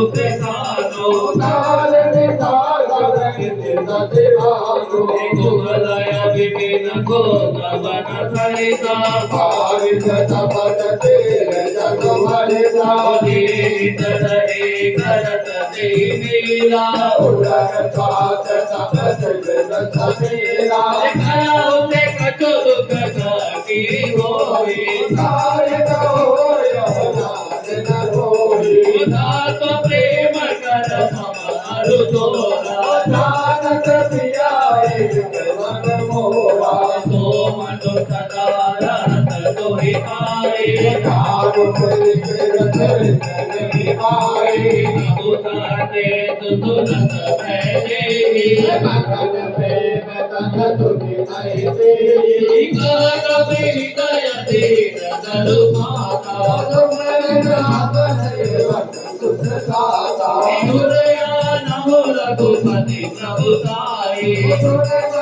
उपसानो कुमलया विपिन को नवन सरिता जीवित रहे करत लीला उसे कछु दुख की होई तो प्रेम कर हमारु तोरा तो मनु सदा रत तोहि पाए प्रभु साथे तुरंत बैठे हृदय दीन दरु माता रघुपति प्रभु साई चरण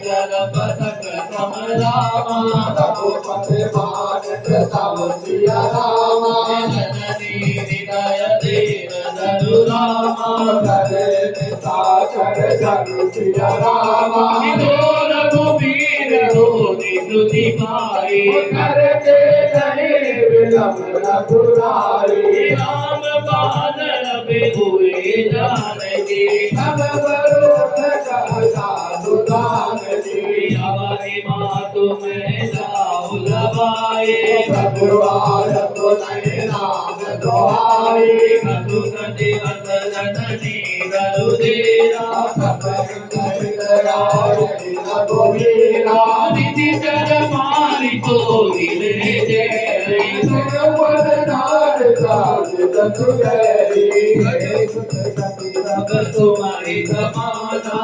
कर पथक कमलामा जननी हृदय दीन दरु रामा रघुबीर हो निधि पाई राम बादल पे हुए जानकी हमारी मातु में जाऊ लबाए मधुकति जननी गरुदेरा निधि चर मारी तो हिले तुम्हारी समाना